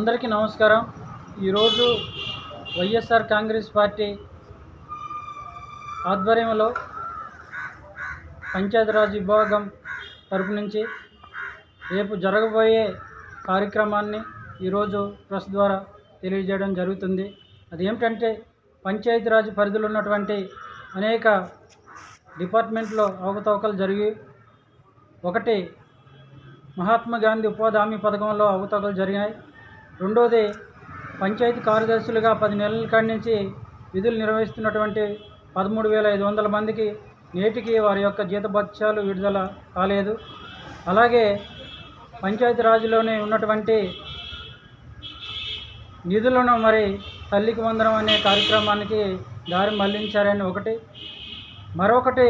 అందరికీ నమస్కారం. ఈరోజు వైఎస్ఆర్ కాంగ్రెస్ పార్టీ ఆధ్వర్యంలో పంచాయతీరాజ్ విభాగం తరపు నుంచి రేపు జరగబోయే కార్యక్రమాన్ని ఈరోజు ప్రెస్ ద్వారా తెలియజేయడం జరుగుతుంది. అదేమిటంటే పంచాయతీరాజ్ పరిధిలో ఉన్నటువంటి అనేక డిపార్ట్మెంట్లో అవకతవకలు జరిగి, ఒకటి మహాత్మా గాంధీ ఉపాధి హామీ పథకంలో అవకతవకలు జరిగినాయి. రెండోది పంచాయతీ కార్యదర్శులుగా 10 నెలల కాడి నుంచి విధులు నిర్వహిస్తున్నటువంటి 13,500 మందికి నేటికి వారి యొక్క జీతభత్యాలు విడుదల కాలేదు. అలాగే పంచాయతీరాజ్లోనే ఉన్నటువంటి నిధులను తల్లికి వందనం అనే కార్యక్రమానికి దారి మళ్లించారని ఒకటి. మరొకటి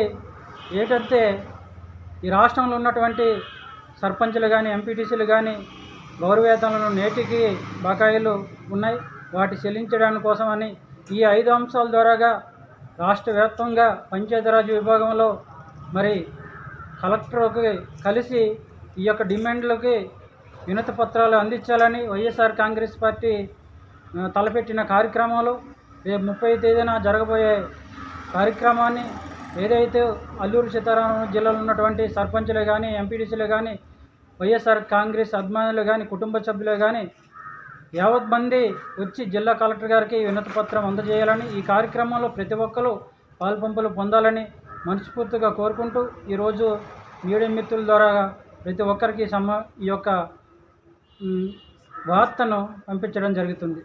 ఏంటంటే ఈ రాష్ట్రంలో ఉన్నటువంటి సర్పంచులు కానీ ఎంపీటీసీలు కానీ గౌరవేతనాలను నేటికి బకాయిలు ఉన్నాయి. వాటి చెల్లించడానికి కోసమని ఈ 5 అంశాల ద్వారాగా రాష్ట్ర వ్యాప్తంగా పంచాయతీరాజ్ విభాగంలో కలెక్టర్కి కలిసి ఈ యొక్క డిమాండ్లకి వినతి పత్రాలు అందించాలని వైఎస్ఆర్ కాంగ్రెస్ పార్టీ తలపెట్టిన కార్యక్రమాలు రేపు 30వ తేదీన జరగబోయే కార్యక్రమాన్ని ఏదైతే అల్లూరు సీతారామరాజు జిల్లాలో ఉన్నటువంటి సర్పంచులు కానీ ఎంపీటీసీలు కానీ వైఎస్ఆర్ కాంగ్రెస్ అభిమానులు కానీ కుటుంబ సభ్యులు కానీ యావత్ మంది వచ్చి జిల్లా కలెక్టర్ గారికి వినతి పత్రం అందజేయాలని, ఈ కార్యక్రమంలో ప్రతి ఒక్కరూ పాల్పంపులు పొందాలని మనస్ఫూర్తిగా కోరుకుంటూ ఈరోజు మీడియా మిత్రుల ద్వారా ప్రతి ఒక్కరికి ఈ యొక్క వార్తను పంపించడం జరుగుతుంది.